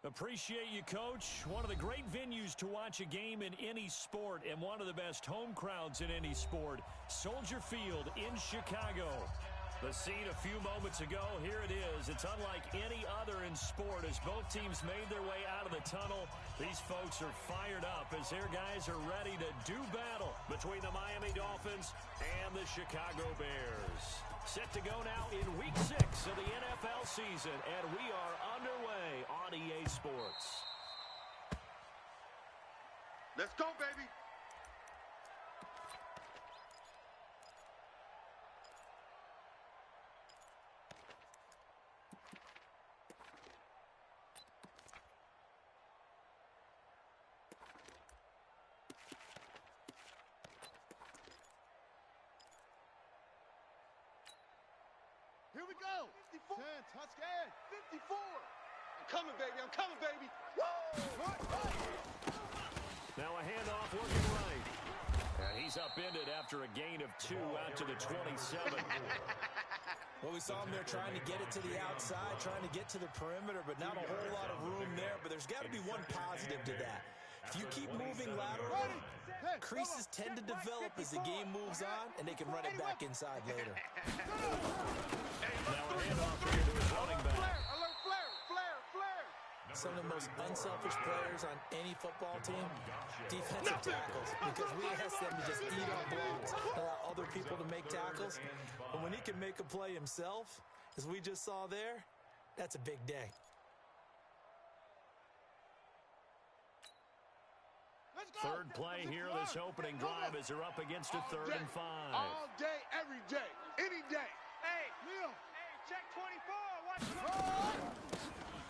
Appreciate you, Coach. One of the great venues to watch a game in any sport and one of the best home crowds in any sport. Soldier Field in Chicago. The scene a few moments ago, here it is. It's unlike any other in sport as both teams made their way out of the tunnel. These folks are fired up as their guys are ready to do battle between the Miami Dolphins and the Chicago Bears. Set to go now in Week 6 of the NFL season, and we are underway on EA Sports. Let's go, baby. Here we go. 54. 10, Tuscan. 54. I'm coming, baby. I'm coming, baby. Woo! Now a handoff looking right. And he's upended after a gain of 2 out to the 27. Well, we saw him there trying to get it to the outside, trying to get to the perimeter, but not a whole lot of room there. But there's got to be one positive to that. If you keep moving laterally, creases tend to develop as the game moves on, and they can run it back inside later. Now a handoff here to his running back. Some of the most unselfish players on any football team, defensive tackles, because we ask them to just eat on blocks, allow other people to make tackles. But when he can make a play himself, as we just saw there, that's a big day. Third play here, this opening drive as they're up against a 3rd and 5. All day, every day, any day. Hey, Neil. Hey, check 24. Watch the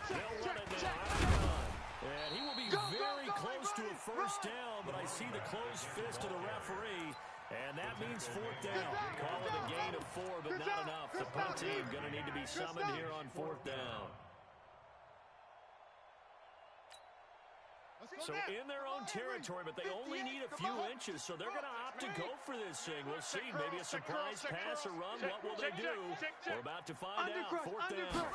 They'll run it now out of the gun. And he will be very close to a first down, but I see the closed fist of the referee, and that means 4th down. Call it a gain of 4, but not enough. The punt team going to need to be summoned here on 4th down. So in their own territory, but they only need a few inches, so they're going to opt to go for this thing. We'll see. Maybe a surprise pass or run. What will they do? We're about to find out. 4th down.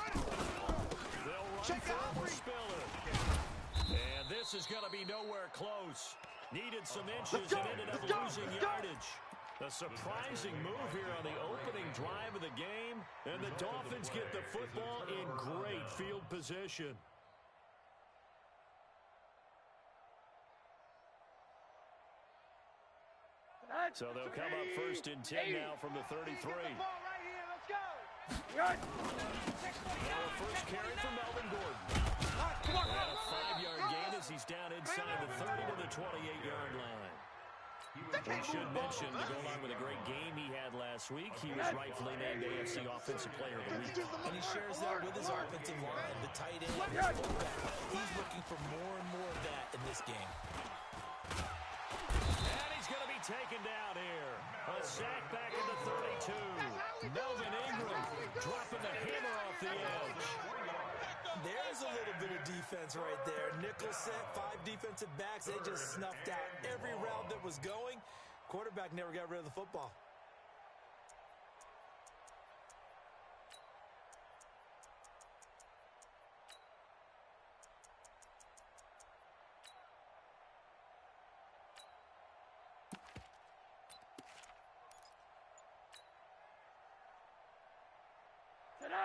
They'll run for Spiller. And this is going to be nowhere close. Needed some inches and ended up losing yardage. A surprising move here on the opening drive of the game, and the Dolphins get the football in great field position. So they'll come up 1st and 10 now from the 33. Now a first carry for Melvin Gordon. And a 5-yard gain as he's down inside the 30 to the 28-yard line. We should mention, to go along with a great game he had last week, he was rightfully named AFC Offensive Player of the Week. And he shares that with his offensive line, the tight end, his fullback. He's looking for more and more of that in this game. And he's going to be taken down here. A sack back at the 32. Melvin Ingram dropping the hammer off the edge. There's a little bit of defense right there. Nickel set, 5 defensive backs. They just snuffed out every route that was going. Quarterback never got rid of the football.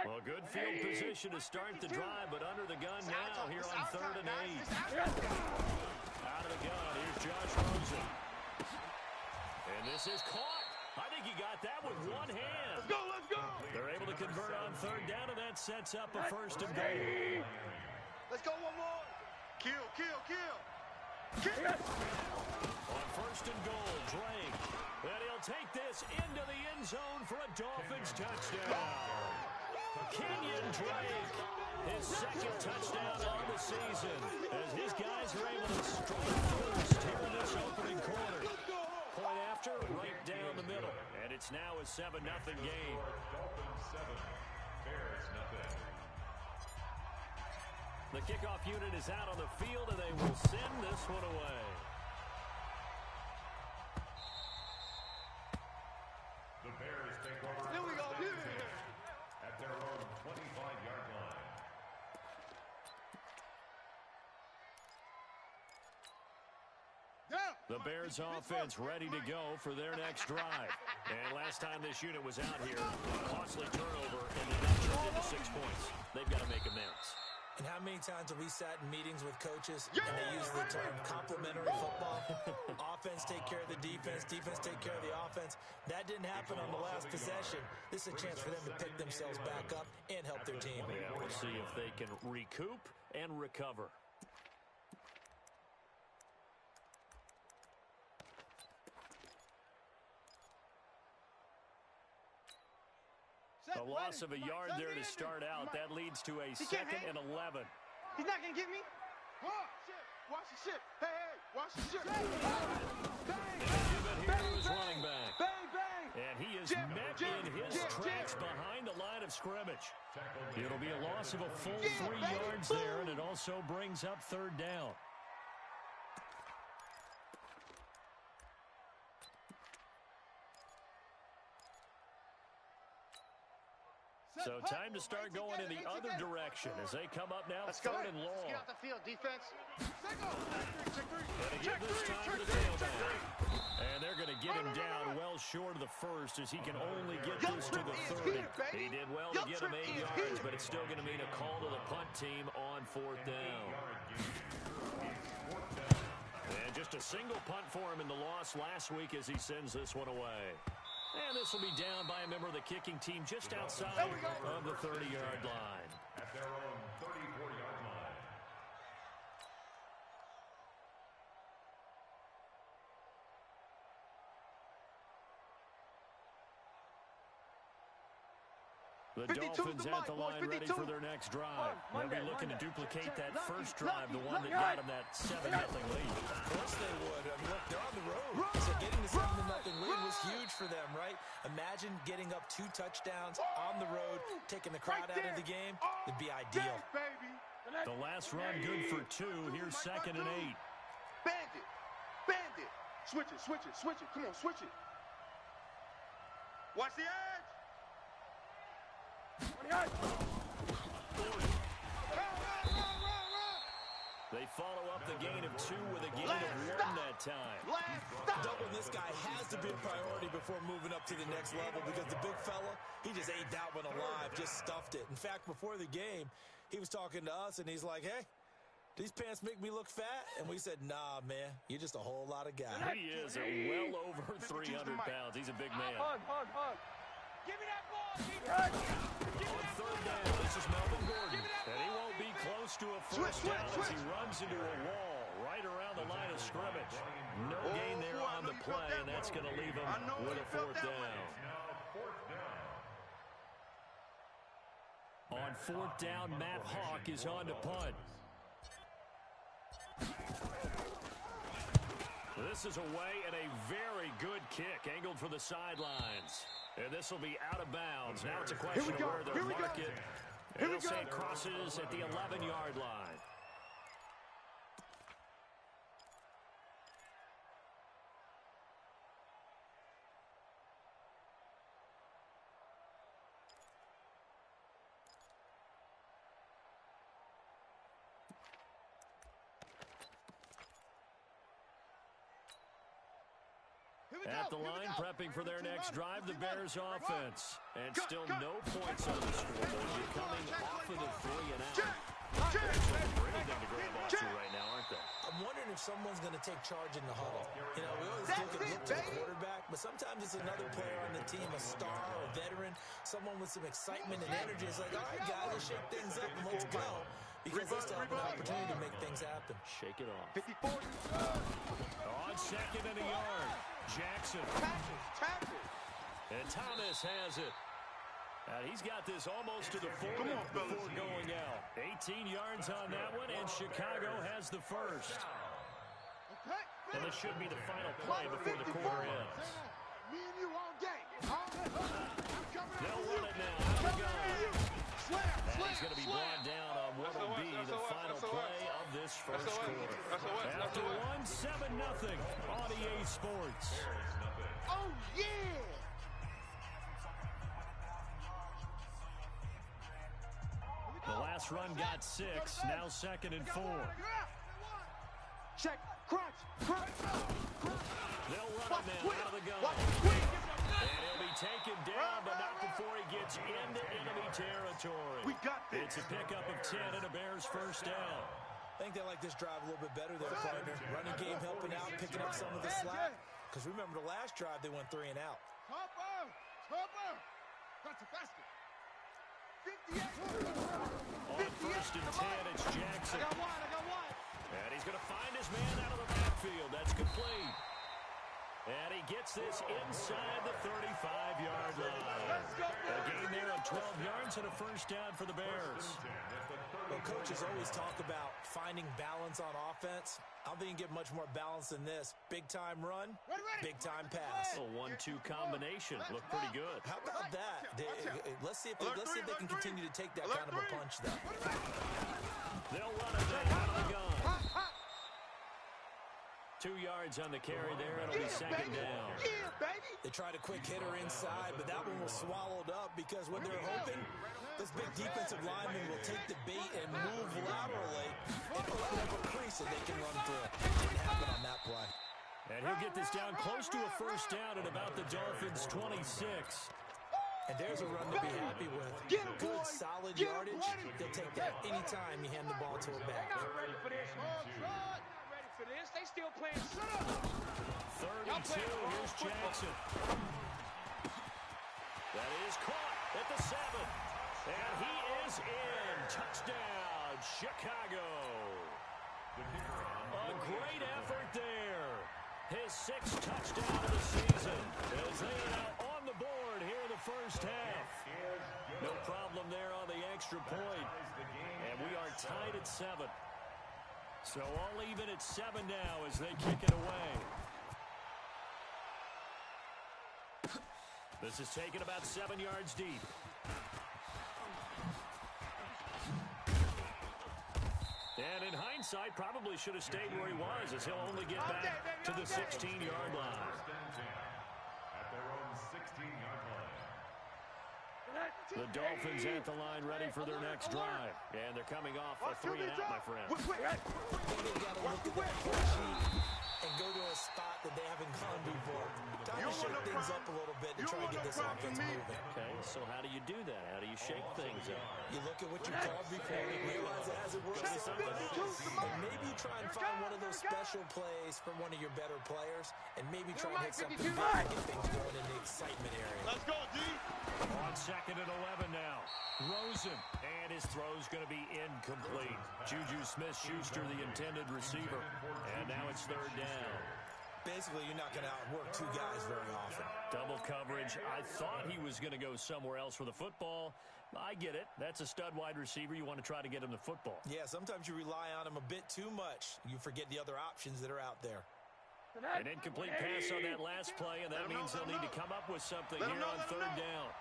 Well, good field position to start the drive, but under the gun now here on 3rd and 8. Out of the gun, here's Josh Rosen. And this is caught. I think he got that with one hand. Let's go, let's go. They're able to convert on 3rd down, and that sets up a 1st and goal. Let's go one more. Kill, kill, kill. Kill. On 1st and goal, Drake. And he'll take this into the end zone for a Dolphins touchdown. Kenyon Drake, his 2nd touchdown on the season, as his guys are able to strike first here in this opening quarter. Point after, right down the middle, and it's now a 7-0 game. The kickoff unit is out on the field, and they will send this one away. The Bears take over. Here we go. At their own 25-yard line. The Bears offense ready to go for their next drive. And last time this unit was out here, costly turnover, and they got turned into 6 points. They've got to make amends. And how many times have we sat in meetings with coaches and they use the term complementary football? Offense take care of the defense, defense take care of the offense. That didn't happen on the last possession. This is a chance for them to pick themselves back up and help their team. Yeah, we'll see if they can recoup and recover. A loss of a yard there to start out. That leads to a 2nd and 11. He's not going to get me. Watch the shit. Hey, watch the shit. Here is running back. Bang, bang. And he is met in his tracks behind the line of scrimmage. It'll be a loss of a full 3 yards there, and it also brings up 3rd down. So time to start going in the other direction as they come up now, 3rd and long. Let's get out the field, defense. And again this time to the tailback. And they're going to get him down well short of the first as he can only get this to the 30. He did well to get him 8 yards, but it's still going to mean a call to the punt team on 4th down. And just a single punt for him in the loss last week as he sends this one away. And this will be down by a member of the kicking team just outside of the 30-yard line. At their own 34-yard line. The Dolphins at the line ready for their next drive. They'll be looking to duplicate that first drive, the one that got them that 7-0 lead. Of course they would. I mean, look, they're on the road. So getting the 7-0 lead was huge for them, right? Imagine getting up 2 touchdowns on the road, taking the crowd out of the game. It'd be ideal. The last run good for 2. Here's 2nd and 8. Bandit. Bandit. Switch it, switch it, switch it. Come on, switch it. Watch the edge. They follow up the gain of 2 with a gain of 1 that time. Doubling this guy has to be a priority before moving up to the next level because the big fella, he just ate that one alive, just stuffed it. In fact, before the game, he was talking to us, and he's like, hey, these pants make me look fat? And we said, nah, man, you're just a whole lot of guy. He is well over 300 pounds. He's a big man. Hug. Give me that ball, On 3rd down, this is Melvin Gordon. And he won't be close to a first down as he runs into a wall right around the line of scrimmage. No gain there on the play, and that's going to leave him with a 4th down. On 4th down, Matt Hawk is on to punt. This is away and a very good kick, angled for the sidelines. And this will be out of bounds. Now it's a question of where they'll mark it. And they'll say it crosses at the 11-yard line. At the line, prepping for their next drive, the Bears offense. And still no points on the scoreboard. You're coming off of the 3 and out. Anything to grab onto right now, aren't they? I'm wondering if someone's going to take charge in the huddle. You know, we always look to the quarterback, but sometimes it's another player on the team, a star or a veteran, someone with some excitement and energy. It's like, all right, guys, let's shake things up and let's go. Because they still have an opportunity to make things happen. Shake it off. 50-40. On 2nd and a yard. Jackson. And Thomas has it. And he's got this almost to the 40 before going out. 18 yards on that one, and Chicago has the first. And this should be the final play before the quarter ends. Me and you all day. They'll run it now. Out of and he's going to be brought down on what will be the final play of this first quarter. After 1-7-0 on EA Sports. Oh, yeah! The last run got 6, now 2nd and 4. Check. Crunch. They'll run him now out of the gun. And he'll be taken down, but not before he gets into enemy territory. We got this. It's a pickup of 10 and a Bears first down. I think they like this drive a little bit better there, partner. Running game helping out, picking up some of the slack. Because remember the last drive, they went 3 and out. Topper. That's a basket. 58. On first and 10, it's Jackson. I got one. And he's going to find his man out of the backfield. That's complete. And he gets this inside the 35-yard line. A gain there of 12 yards and a first down for the Bears. Well, coaches always talk about finding balance on offense. I don't think you can get much more balance than this. Big-time run, big-time pass. A 1-2 combination. Looked pretty good. How about that? Let's see if they can continue to take that kind of a punch, though. They'll run it down out of the gun. 2 yards on the carry there. It'll be second down. Yeah, baby. They tried a quick hitter inside, but that one was swallowed up because when they're open, this big defensive lineman will take the bait and move laterally and open up a crease that they can run through. Didn't happen on that play. And he'll get this down close to a first down at about the Dolphins' 26. And there's a run to be happy with. Good, solid yardage. They'll take that anytime you hand the ball to a back. Not ready for this. Not ready for this. They still playing. Shut up. 32, here's Jackson. That is caught at the 7. And he is in. Touchdown, Chicago. A great effort there. His 6th touchdown of the season. As they are now on the board here in the first half. No problem there on the extra point. And we are tied at 7. So all even at 7 now as they kick it away. This is taken about 7 yards deep. And in hindsight, probably should have stayed where he was, as he'll only get back to the 16-yard line. At their own 16-yard line. The Dolphins at the line ready for their next drive. And they're coming off a 3 and out, my friend. They've got to look at that sheet and go to a spot that they haven't gone before. Time to shake things up a little bit to try and get this offense moving. Okay, so how do you do that? How do you shake things up? You look at what you called before, you realize it hasn't worked for something else. And maybe you try and find one of those special plays from one of your better players, and maybe try and hit something big and get things going in the excitement area. Let's go, D. On second and 11 now. Rosen, and his throw's going to be incomplete. Juju Smith-Schuster, the intended receiver, and now it's 3rd down. Basically, you're not going to outwork 2 guys very often. Double coverage. I thought he was going to go somewhere else for the football. I get it. That's a stud wide receiver. You want to try to get him the football. Yeah, sometimes you rely on him a bit too much. You forget the other options that are out there. An incomplete pass on that last play, and that means they'll need to come up with something here on 3rd down.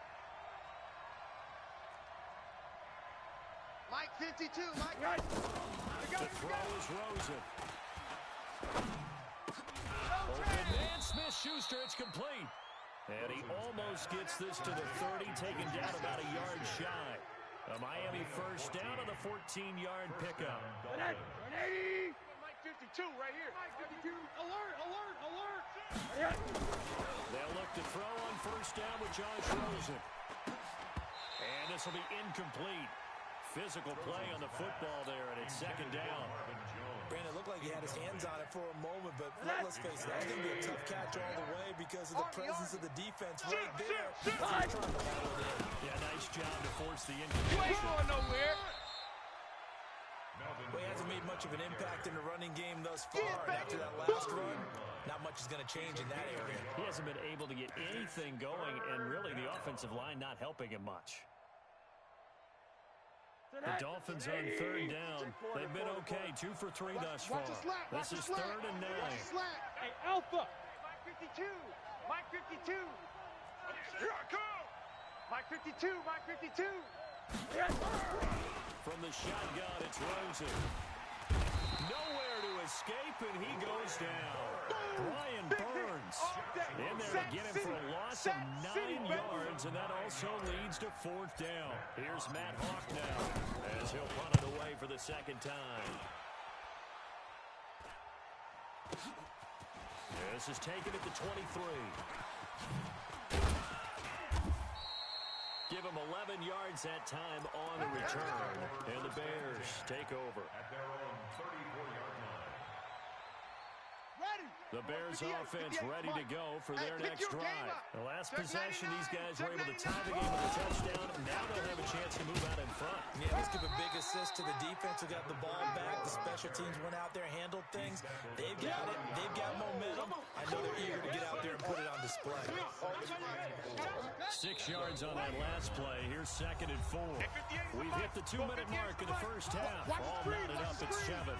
Mike 52, Mike. The throw is Rosen. Open man, Smith-Schuster, it's complete. And he almost gets this to the 30, taken down about a yard shy. A Miami first down on the 14-yard pickup. 180. Mike 52 right here. Mike 52. Alert. They'll look to throw on first down with Josh Rosen. And this will be incomplete. Physical play on the football there, and it's 2nd down. Brandon, it looked like he had his hands on it for a moment, but let's face it, that's going to be a tough catch all the way because of the presence of the defense right there. He's trying to haul it in. Yeah, nice job to force the incompletion. You ain't going nowhere. Well, he hasn't made much of an impact in the running game thus far. And after that last run, not much is going to change in that area. He hasn't been able to get anything going, and really the offensive line not helping him much. The Dolphins on 3rd down. They've been okay, 2 for 3 thus far. This is 3rd and 9. Hey, Alpha. Mike 52. Mike 52. Here I come. Mike 52. Mike 52. From the shotgun, it's Rosen. Nowhere to escape, and he goes down. Brian Burns in there to get him for a loss of 9 yards, and that also leads to 4th down. Here's Matt Hawk now as he'll punt it away for the 2nd time. This is taken at the 23. Give him 11 yards that time on the return. And the Bears take over. At their own 34-yard line. The Bears offense ready to go for their next drive. The last possession, these guys were able to tie the game with a touchdown. Now they'll have a chance to move out in front. Yeah, let's give a big assist to the defense who got the ball back. The special teams went out there, handled things. They've got it. They've got momentum. I know they're eager to get out there and put it on display. 6 yards on that last play. Here's 2nd and 4. We've hit the 2-minute mark in the first half. All mounted up at 7.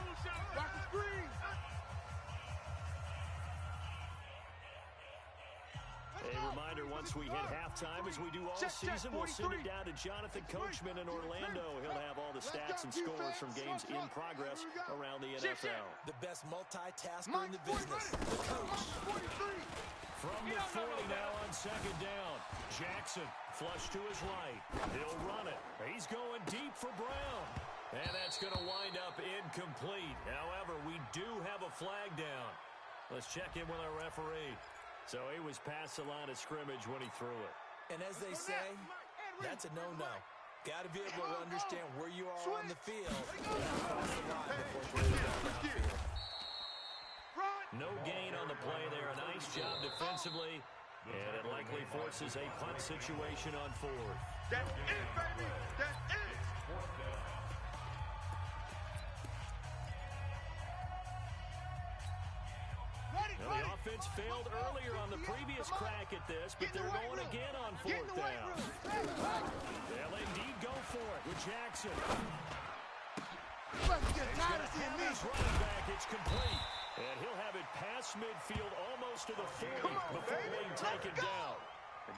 A reminder, once we hit halftime, as we do all season, we'll send it down to Jonathan Coachman in Orlando. He'll have all the stats and scores from games in progress around the NFL. The best multitasker in the business, the coach. From the 40 now on 2nd down. Jackson, flush to his right. He'll run it. He's going deep for Brown. And that's going to wind up incomplete. However, we do have a flag down. Let's check in with our referee. So he was past the line of scrimmage when he threw it. And as they say, that's a no-no. Got to be able to understand where you are on the field. No gain on the play there. A nice job defensively. And it likely forces a punt situation on 4th. That's it, baby. That's it. Now, the offense failed earlier on the previous crack at this, but they're going again on 4th down. They'll indeed go for it with Jackson. He's running back. It's complete. And he'll have it past midfield almost to the 40 before being taken down.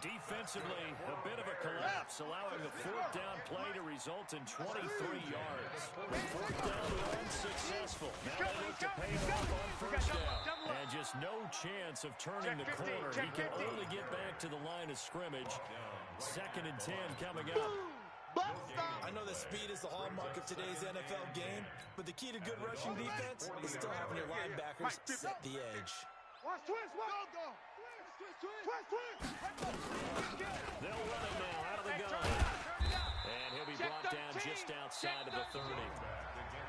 Defensively, a bit of a collapse, allowing the 4th down play to result in 23 yards. The 4th down unsuccessful. Now they look to pay it off on 1st down. And just no chance of turning the corner. He can only get back to the line of scrimmage. 2nd and 10 coming up. I know that speed is the hallmark of today's NFL game, but the key to good rushing defense is still having your linebackers set the edge. Watch twist, go. They'll run it now out of the gun. And he'll be brought down just outside of the 30.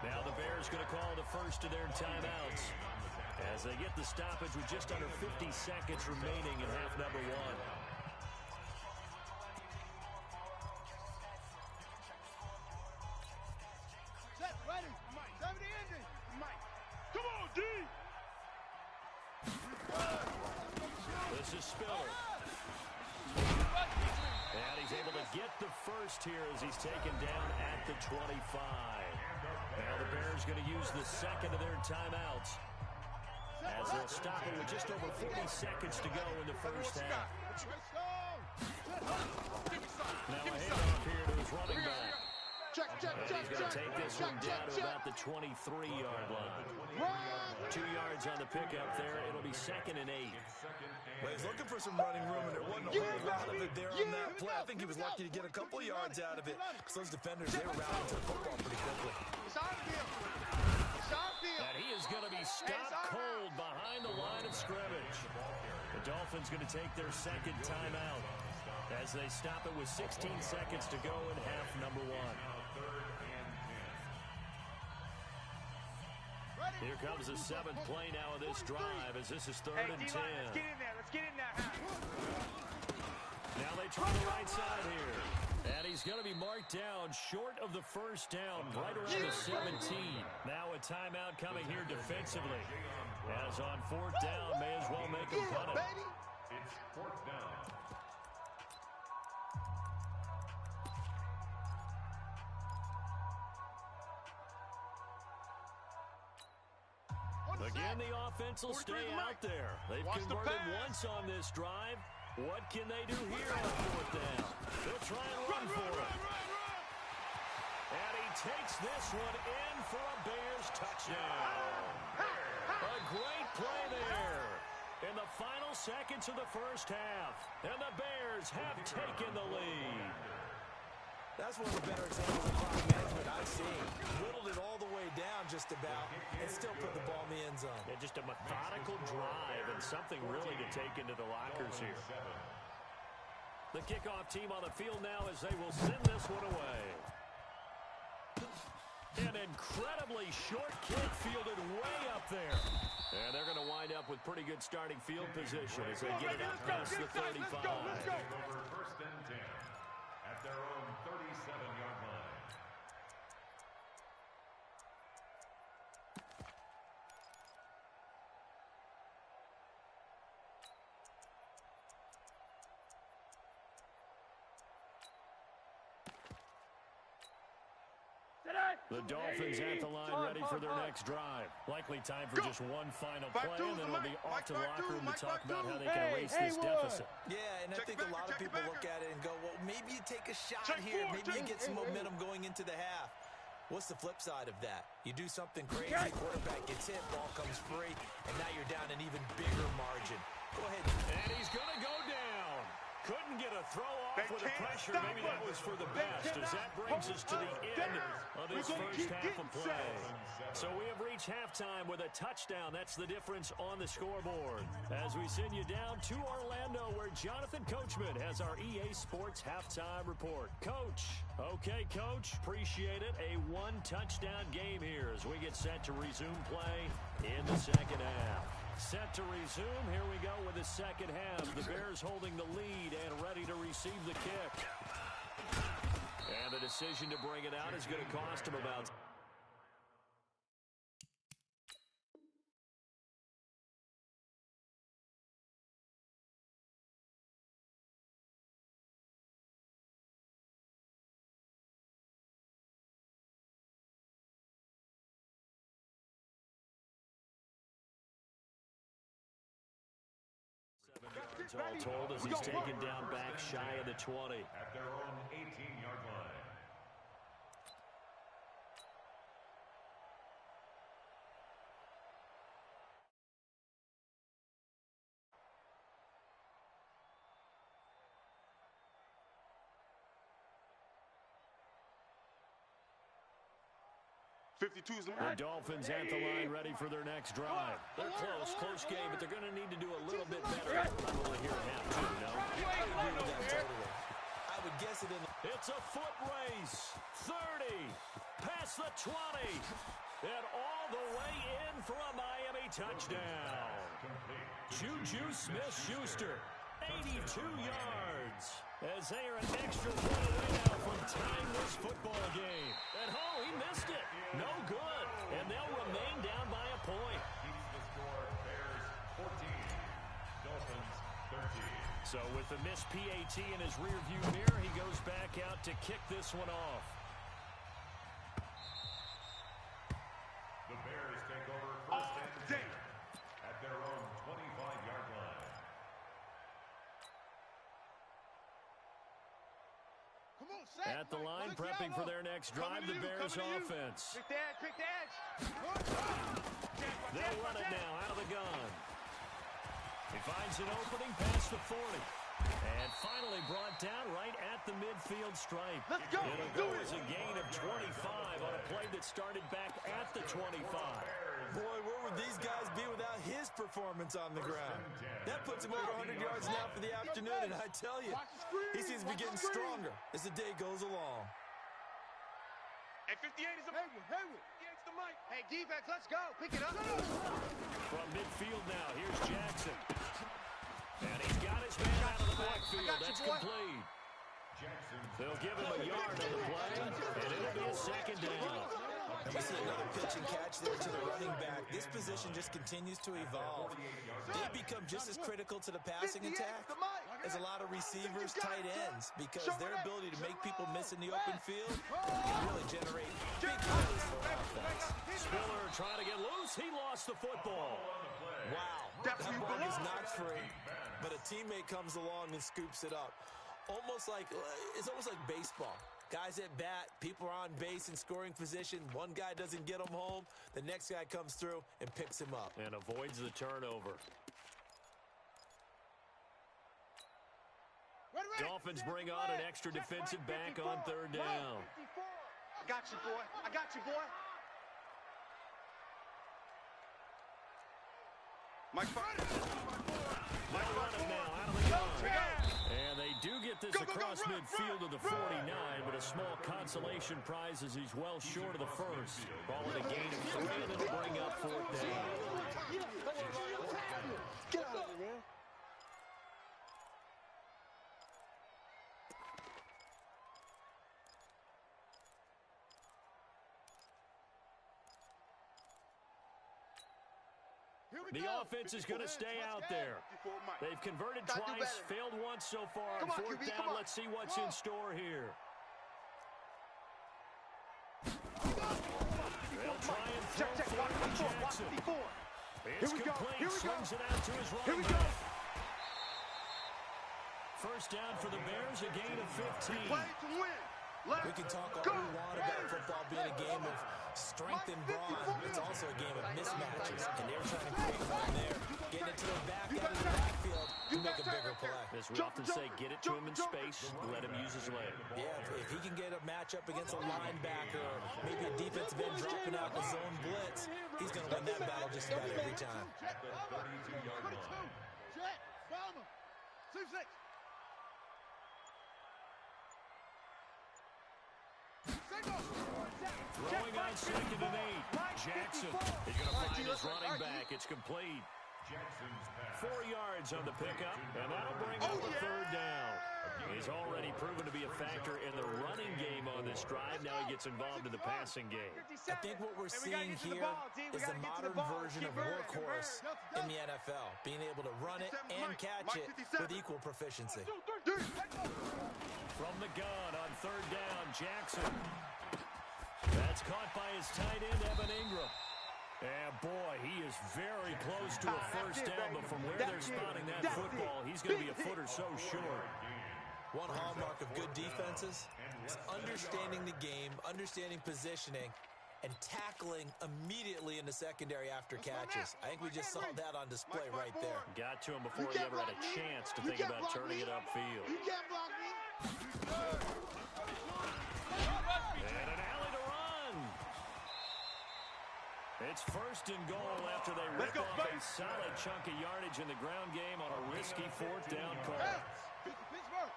Now the Bears going to call the first of their timeouts as they get the stoppage with just under 50 seconds remaining in half number 1. Set, ready. 70 ending. Come on, D. This is Spiller. And he's able to get the first here as he's taken down at the 25. Now the Bears going to use the 2nd of their timeouts as they'll stop it with just over 40 seconds to go in the first half. Now a handoff here to his running back. And he's going to take this one down to about the 23-yard line. 2 yards on the pickup there. It'll be 2nd and 8. Well, he's looking for some running room, and there wasn't a whole lot of it there on that play. I think he was lucky to get a couple yards out of it because those defenders, they were routing to the football pretty quickly. And he is going to be stopped cold behind the line of scrimmage. The Dolphins going to take their 2nd timeout as they stop it with 16 seconds to go in half number 1. Here comes the 7th play now of this drive as this is 3rd and 10. Let's get in there. Let's get in there. Now they try the right side here. And he's going to be marked down short of the 1st down, right around the 17. Now a timeout coming here defensively. As on 4th down, may as well make him punt it. It's 4th down. Again, the offense will stay out there. They've converted once on this drive. What can they do here on 4th down? They'll try and run for it. And he takes this one in for a Bears touchdown. A great play there in the final seconds of the first half. And the Bears have taken the lead. That's one of the better examples of clock management I've seen. Whittled it all the way down just about and still put the ball in the end zone. Yeah, just a methodical drive and something really to take into the lockers here. The kickoff team on the field now as they will send this one away. An incredibly short kick fielded way up there. And they're going to wind up with pretty good starting field position as they get it up past the 35. Over first and 10 at their own 37-yard line. The Dolphins at the line ready for their next drive. Likely time for just one final play, and then it'll be off to the locker room to talk about how they can erase this deficit. Yeah, and I think a lot of people look at it and go, well, maybe you take a shot here. Maybe you get some momentum going into the half. What's the flip side of that? You do something crazy, quarterback gets hit, ball comes free, and now you're down an even bigger margin. Go ahead. And he's going to go down. Couldn't get a throw off with the pressure. Maybe that was for the best as that brings us to the end of this first half of play. So we have reached halftime with a touchdown. That's the difference on the scoreboard. As we send you down to Orlando where Jonathan Coachman has our EA Sports halftime report. Coach. Okay, Coach. Appreciate it. A one-touchdown game here as we get set to resume play in the second half. Set to resume. Here we go with the second half. The Bears holding the lead and ready to receive the kick. And the decision to bring it out is going to cost him about... all told as he's taken down back shy of the 20. At their own 18-yard line. The Dolphins at the line ready for their next drive. They're close game, but they're going to need to do a little bit better. Probably here at half two, no? I agree with that totally. I would guess it in the... It's a foot race. 30, past the 20, and all the way in for a Miami touchdown. Juju Smith-Schuster, 82 yards. As they are an extra point away now from tying this football game. And he missed it. No good. And they'll remain down by a point. Keeps the score. Bears 14, Dolphins 13. So with the missed PAT in his rearview mirror, he goes back out to kick this one off. The Bears take over first and 10 at their own 25-yard line. At the line, prepping for their next drive, the Bears offense. Quick edge. They'll run it now out of the gun. He finds an opening past the 40. And finally brought down right at the midfield stripe. Let's go. It'll go as a gain of 25 on a play that started back at the 25. Boy, where would these guys be without his performance on the ground? That puts him over 100 yards now for the afternoon, and I tell you, he seems to be getting stronger as the day goes along. Hey, 58 is the mic. 58's the mic. Hey, defense, let's go. Pick it up. From midfield now, here's Jackson. And he's got his man out of the backfield. That's complete. They'll give him a yard on the play, and it'll be a second down. And we see another pitch and catch there to the running back. This position just continues to evolve. They become just as critical to the passing attack as a lot of receivers, tight ends, because their ability to make people miss in the open field can really generate big plays for offense. Spiller trying to get loose. He lost the football. Wow. That ball is knocked free, but a teammate comes along and scoops it up. It's almost like baseball. Guys at bat, people are on base in scoring position. One guy doesn't get him home. The next guy comes through and picks him up. And avoids the turnover. Dolphins bring on an extra defensive back on third down. I got you, boy. I got you, boy. Mike Friday. They'll run it now out of the gun. And they do get this across midfield to the 49, but a small consolation prize as he's well short of the first. Ball at a gain of 3, and it'll bring up fourth down. Get out of here, man. The offense is going to stay out there. They've converted twice, failed once so far on fourth down. Let's see what's in store here. They'll try and throw for Jackson. It's complete, swings it out to his running back. First down for the Bears, a gain of 15. We can talk all we want about football being a game of strength and brawn. It's also a game of mismatches, and they're trying to create one there, getting it to the back end of the backfield to make a bigger play. As we often say, get it to him in space, let him use his leg. Yeah, if he can get a matchup against a linebacker or maybe a defensive end dropping out in a zone blitz, he's going to win that battle just about every time. Jet, bomber, 2-6. Throwing on 2nd and 8. Jackson is going to find his running back. It's complete. 4 yards on the pickup, and that'll bring up a third down. He's already proven to be a factor in the running game on this drive. Now he gets involved in the passing game. I think what we're seeing here is the modern version of workhorse in the NFL, being able to run it and catch it with equal proficiency. From the gun on third down, Jackson. That's caught by his tight end, Evan Ingram. And boy, he is very close to a first down, but from where they're spotting that football, he's going to be a foot or so short. One hallmark of good defenses is understanding the game, understanding positioning, and tackling immediately in the secondary after catches. I think we just saw that on display right there. Got to him before he ever had a chance to think about turning it upfield. You can't block me. And an alley to run. It's first and goal after they rip off a solid chunk of yardage in the ground game on a risky fourth down call. Pittsburgh.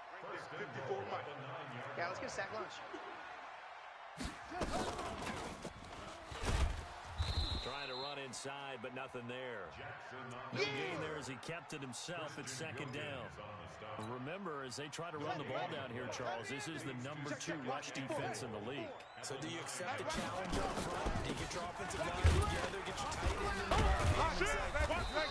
54 Mike. Yeah, let's get a sack lunch. Trying to run inside, but nothing there. No gain there as he kept it himself at second down. Remember, as they try to run the ball down here, Charles, this is the #2 rush defense in the league. So do you accept the challenge up front? Do you get your offensive line together, get your tight end in the ball game and say,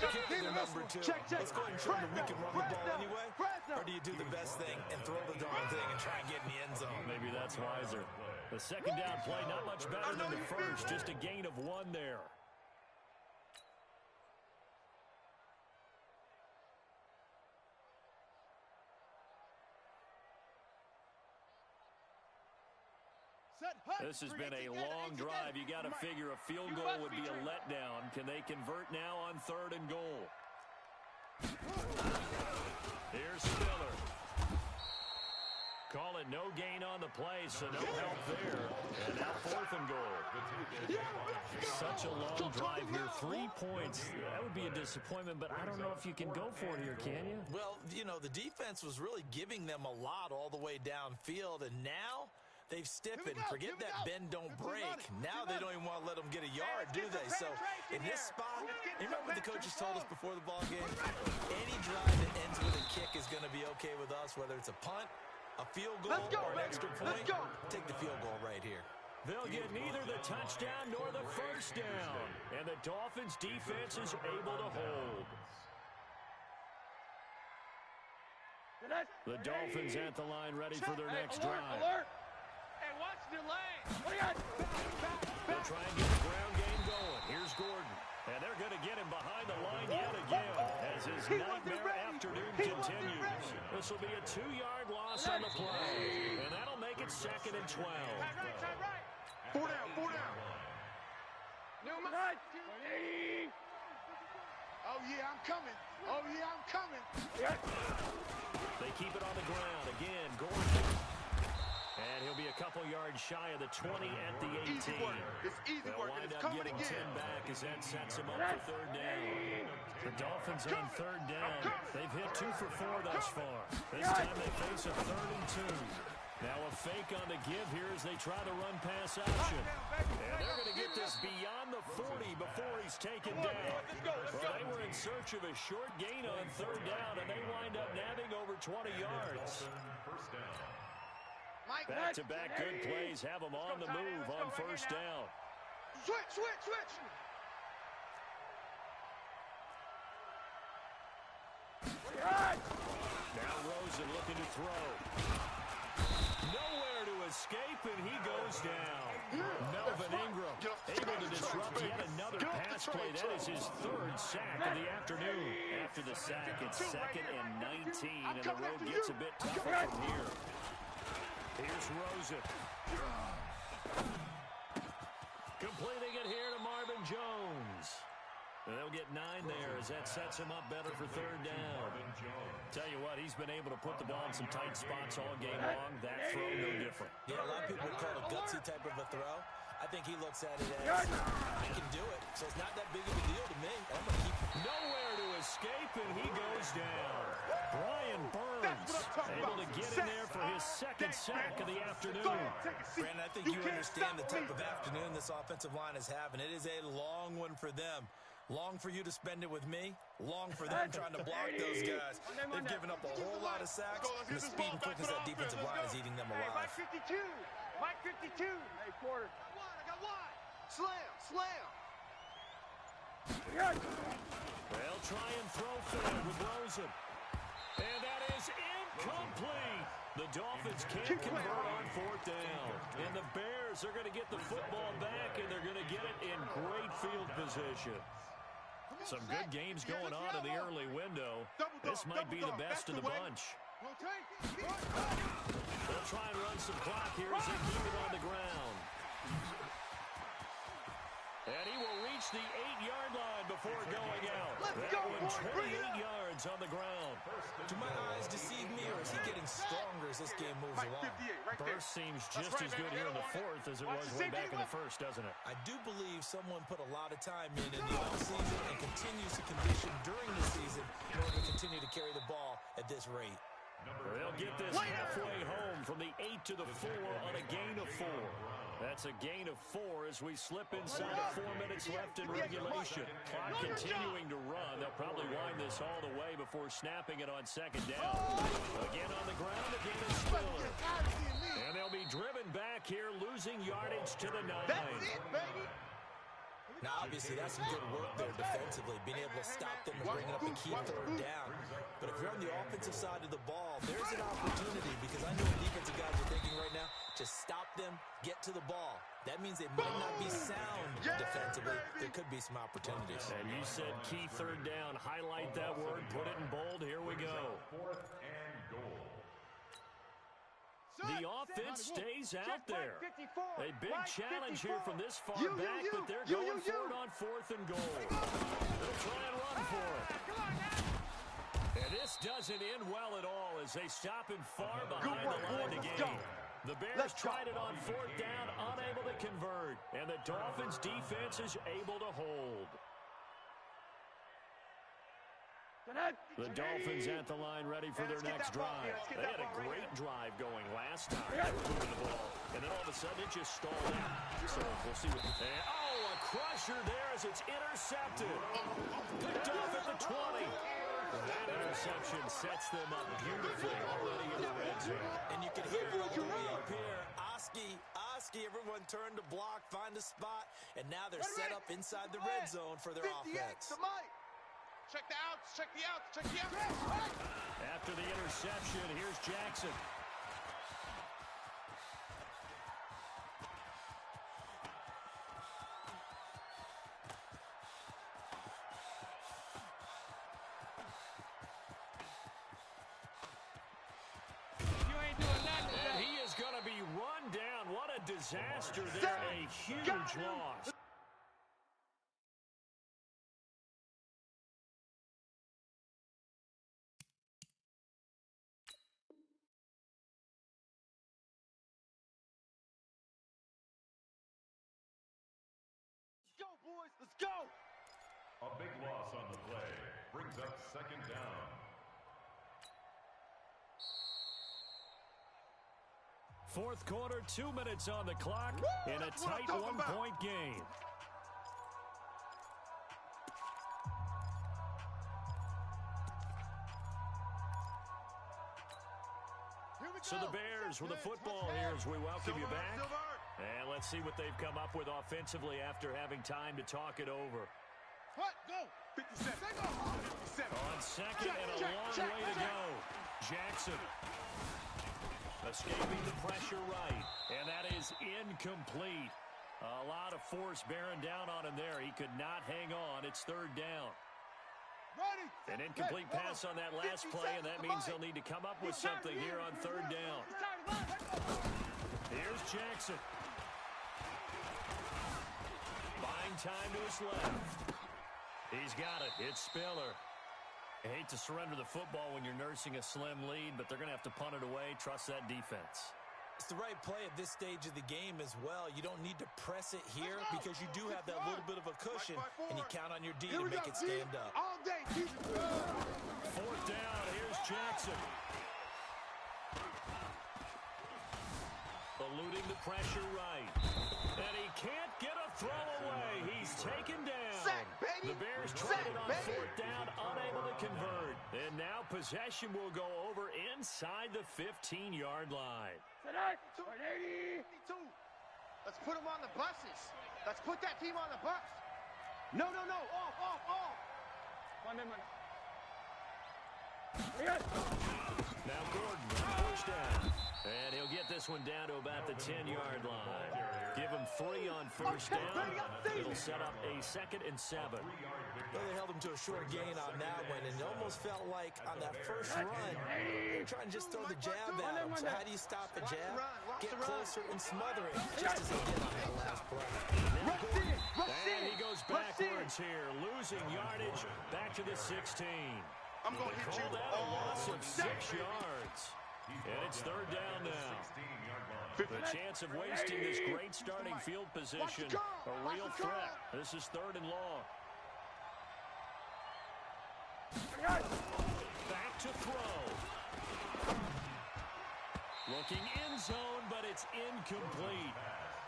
okay, they're #2. Let's go ahead and show them we can run the ball anyway? Or do you do the best thing and throw the darn thing and try and get in the end zone? Maybe that's wiser. The second down play, not much better than the first, just a gain of 1 there. This has been a long drive. You got to figure a field goal would be a letdown. Can they convert now on third and goal? Here's Spiller. Call it no gain on the play, so no help there. And now fourth and goal. Such a long drive here. 3 points. That would be a disappointment, but I don't know if you can go for it here, can you? Well, you know, the defense was really giving them a lot all the way downfield, and now they've stiffened. Forget that bend, don't break. Now they don't even want to let them get a yard, do they? So in this spot, you remember what the coaches told us before the ball game? Any drive that ends with a kick is going to be okay with us, whether it's a punt, a field goal, or an extra point. Take the field goal right here. They'll get neither the touchdown nor the first down. And the Dolphins' defense is able to hold. The Dolphins at the line, ready for their next drive. And watch the lane. They'll try and get the ground game going. Here's Gordon. And they're going to get him behind the line yet again as his nightmare afternoon continues. This will be a 2-yard loss on the play. And that'll make it 2nd and 12. Right. 4 down, 4 down. No, Oh, yeah, I'm coming. Oh, yeah, I'm coming. They keep it on the ground. Again, Gordon. And he'll be a couple yards shy of the 20 at the 18. Easy work. It's easy They'll work, and wind it's up coming getting again. 10 back as that sets them up for third down. The Dolphins on third down. They've hit 2 for 4 thus far. This time they face a 3rd and 2. Now a fake on the give here as they try to run pass option. And they're going to get this beyond the 40 before he's taken down. Well, they were in search of a short gain on third down, and they wind up nabbing over 20 yards. Back-to-back good plays have them on the move on first down. Switch. Now Rosen looking to throw. Nowhere to escape, and he goes down. Melvin Ingram able to disrupt yet another pass play. That is his 3rd sack of the afternoon. After the sack, it's 2nd and 19, and the road gets a bit tougher from here. Here's Rosen. Completing it here to Marvin Jones. They'll get 9 there as that sets him up better for third down. Tell you what, he's been able to put the ball in some tight spots all game long. That throw, no different. Yeah, a lot of people would call it a gutsy type of a throw. I think he looks at it as, I can do it, so it's not that big of a deal to me. I'm going to keep nowhere to escape, and he goes down. Brian Burns able to get in there for his 2nd sack of the afternoon. Brandon, I think you understand the type of afternoon this offensive line is having. It is a long one for them. Long for you to spend it with me. Long for them trying to block those guys. They've given up a whole lot of sacks. And the speed and quickness of that defensive line is eating them alive. Mike 52. Mike 52. Hey, quarter. I got one. Slam. They'll try and throw forward with Rosen. And that is incomplete. The Dolphins can't convert on 4th down. And the Bears are going to get the football back, and they're going to get it in great field position. Some good games going on in the early window. This might be the best of the bunch. They'll try and run some clock here as they keep it on the ground. And he will reach the 8-yard line before going out. That one 28 yards on the ground. Do my eyes deceive me, or is he getting stronger as this game moves along? Burst seems just as good here in the 4th as it was way back in the 1st, doesn't it? I do believe someone put a lot of time in the offseason and continues to condition during the season in order to continue to carry the ball at this rate. They'll get this halfway home from the 8 to the 4 on a gain of 4. That's a gain of 4 as we slip inside of 4 minutes left in regulation. Clock continuing to run. They'll probably wind this all the way before snapping it on 2nd down. Again on the ground, again is Spiller. And they'll be driven back here, losing yardage to the 9. That's it, baby. Now, obviously, that's some good work there defensively, being able to stop them and bring up a key 3rd down. But if you're on the offensive side of the ball, there's an opportunity, because I know what defensive guys are thinking right now. Just stop them, get to the ball. That means they might not be sound defensively. There could be some opportunities. And you said key 3rd down. Highlight that word. Put it in bold. Here we go. 4th and goal. The offense stays out there. A big challenge here from this far back, but they're going for it on 4th and goal. They'll try and run for it. And this doesn't end well at all as they stop him far behind the line to gain. The Bears tried it on 4th down, unable to convert. And the Dolphins' defense is able to hold. The Dolphins at the line ready for their next drive. They had a great drive going last time. They were moving the ball. And then all of a sudden it just stalled out. So we'll see what... a crusher there as it's intercepted. Picked off at the 20. That interception sets them up beautifully already in the red zone. And you can hear it all the way up here. Oski, everyone turned to block, find a spot, and now they're set up inside the red zone for their offense. Check the outs, check the outs, check the outs. After the interception, here's Jackson. You ain't doing nothing. And he is going to be run down. What a disaster there. A huge loss. Go! A big loss on the play brings up second down. Fourth quarter, 2 minutes on the clock in a tight one-point game. So the Bears with the football here as we welcome you back. And let's see what they've come up with offensively after having time to talk it over. What? Go! 57. 57. On second and a long way to go. Jackson escaping the pressure right. And that is incomplete. A lot of force bearing down on him there. He could not hang on. It's third down. An incomplete pass on that last play, and that means they'll need to come up with something here on third down. Here's Jackson. Buying time to his left. He's got it. It's Spiller. I hate to surrender the football when you're nursing a slim lead, but they're going to have to punt it away. Trust that defense. It's the right play at this stage of the game as well. You don't need to press it here because you do have that little bit of a cushion, and you count on your D to make it stand up. All day. Fourth down. Here's Jackson. Eluding the pressure right. And he can't get a throw away. He's taken down. Sack, baby. The Bears tried it on fourth down, unable to convert. And now possession will go over inside the 15-yard line. 182. Let's put them on the buses. Let's put that team on the bus. No. Off. Now Gordon, first down. And he'll get this one down to about the 10-yard line. Give him 3 on first down. It'll set up a 2nd and 7. Well, they held him to a short gain on that one, and it almost felt like on that first run, they were trying to just throw the jab at him. So how do you stop the jab? Get closer and smother it, just as he did on that last play. And he goes backwards here, losing yardage back to the 16. I'm going to hit you. Call that a loss of 6 yards. And it's third down now. The chance of wasting this great starting field position, a real threat. This is third and long. Back to throw. Looking end zone, but it's incomplete.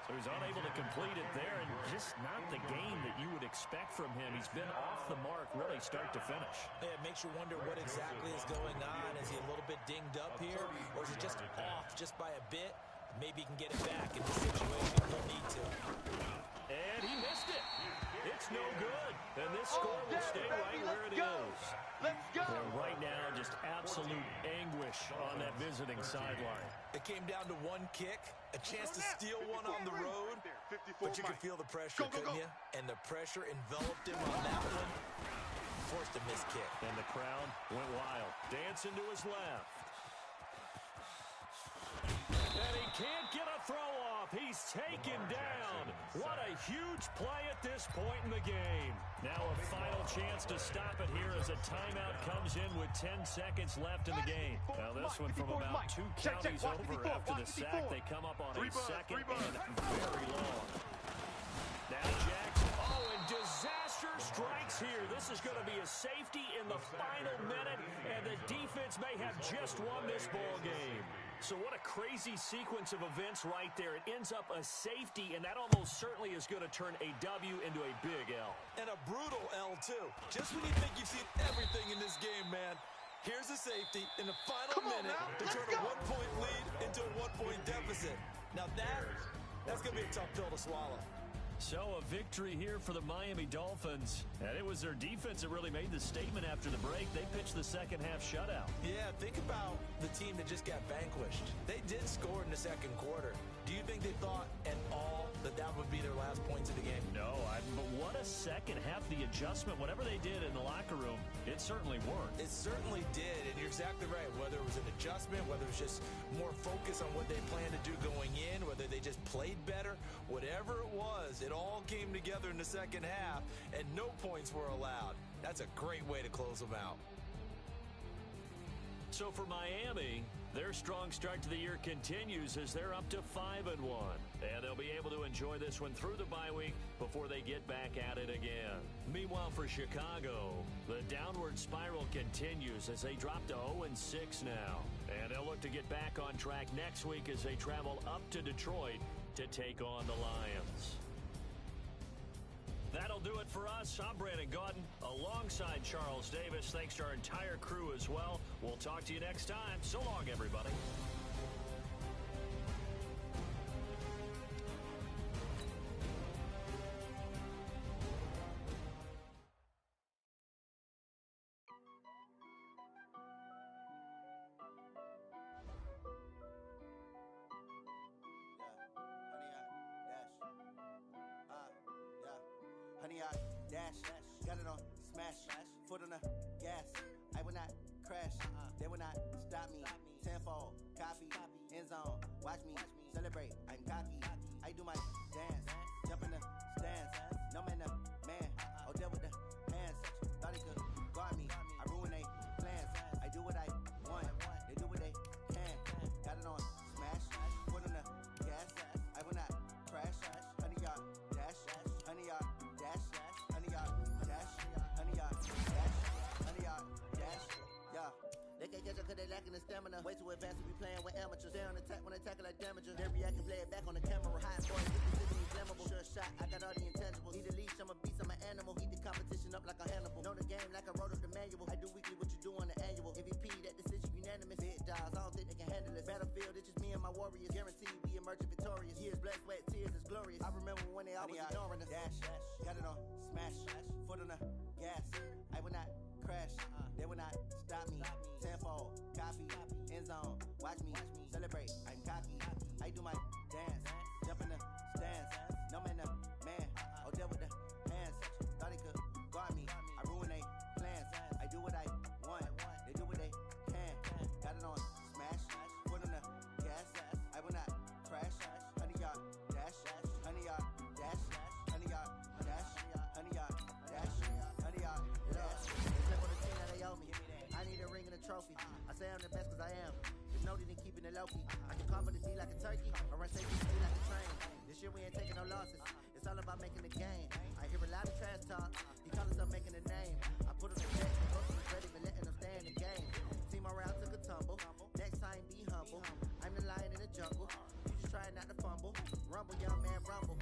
So he's unable to complete it there, and just not the game that you would expect from him. He's been off the mark really start to finish. Yeah, it makes you wonder what exactly is going on. Is he a little bit dinged up here, or is he just off just by a bit? Maybe he can get it back in the situation he'll need to. And he missed it. It's no good. And this score will stay right where it is. Let's go. And right now, just absolute anguish on that visiting sideline. It came down to one kick, a chance to steal one on the road, but you could feel the pressure, couldn't you? And the pressure enveloped him on that one. Forced a missed kick. And the crowd went wild. Dancing to his left. And he can't get a throw off. He's taken down. What a huge play at this point in the game. Now a final chance to stop it here as a timeout comes in with 10 seconds left in the game. Now this one from about 2 counties over after the sack. They come up on a 2nd and very long. Now Jackson. Oh, and disaster strikes here. This is going to be a safety in the final minute, and the defense may have just won this ball game. So what a crazy sequence of events right there. It ends up a safety, and that almost certainly is going to turn a W into a big L. And a brutal L, too. Just when you think you've seen everything in this game, man, here's a safety in the final minute to turn a 1-point lead into a 1-point deficit. Now that's going to be a tough pill to swallow. So a victory here for the Miami Dolphins. And it was their defense that really made the statement after the break. They pitched the second half shutout. Yeah, think about the team that just got vanquished. They did score in the second quarter. Do you think they thought at all that that would be their last points of the game? No, but what a second half. The adjustment, whatever they did in the locker room, it certainly worked. It certainly did, and you're exactly right. Whether it was an adjustment, whether it was just more focus on what they planned to do going in, whether they just played better, whatever it was, it all came together in the second half, and no points were allowed. That's a great way to close them out. So for Miami, their strong start to the year continues as they're up to 5-1. And they'll be able to enjoy this one through the bye week before they get back at it again. Meanwhile, for Chicago, the downward spiral continues as they drop to 0-6 now. And they'll look to get back on track next week as they travel up to Detroit to take on the Lions. That'll do it for us. I'm Brandon Gaudin alongside Charles Davis. Thanks to our entire crew as well. We'll talk to you next time. So long, everybody. Honey, I dash, got it on smash, foot on the gas. I will not crash, they will not stop me. Tenfold, copy, end zone, watch me celebrate. I'm cocky, I do my dance, jump in the stands. No man, the man, oh there with the hands. Thought he could guard me, I ruin they plans. I do what I want, they do what they can. Got it on smash, foot on the gas. I will not crash, honey, y'all dash, honey, y'all dash, honey, y'all dash, honey, y'all dash, honey, y'all dash, yeah. They can't catch up cause they lacking the stamina. Way too advanced to be playing with amateurs. Stay on attack when they tackle like damager. They react and play it back on the camera. High boy, get the city flammable. Sure shot, I got all the intangibles. Need a leash, I'm a beast, I'm an animal. Heat the competition up like a Hannibal. Know the game like I wrote up the manual. I do weekly what you do on the annual. MVP, that decision unanimous. Big dogs, I don't think they can handle it. Battlefield, it's just me and my warriors. Guaranteed we emerging victorious. Years, blood, sweat, tears, it's glorious. I remember when they always ignoring us. Dash, got it on smash, foot on the gas. I will not crash, they will not stop me. Tenfold, copy, end zone, watch me celebrate. I'm cocky, I do my dance, jump in the stands. No man, the man, oh there with the hands. Thought he could guard me, I ruin they plans. I do what I want, they do what they can. Got it on smash, foot on the gas. I will not crash, honey y'all dash, honey y'all dash, honey y'all dash, honey y'all dash, honey y'all dash. It's like on the thing that they owe me. I need a ring and a trophy. I say I'm the best cause I am. There's no need in keeping it low key. I can carve the D like a turkey, or run safety D like a train. This year we ain't taking no losses. It's all about making the game. I hear a lot of trash talk. He call himself making a name. I put him in check, the ready for letting them stay in the game. Team around took a tumble. Next time be humble. I'm the lion in the jungle. You just try not to fumble. Rumble, young man, rumble.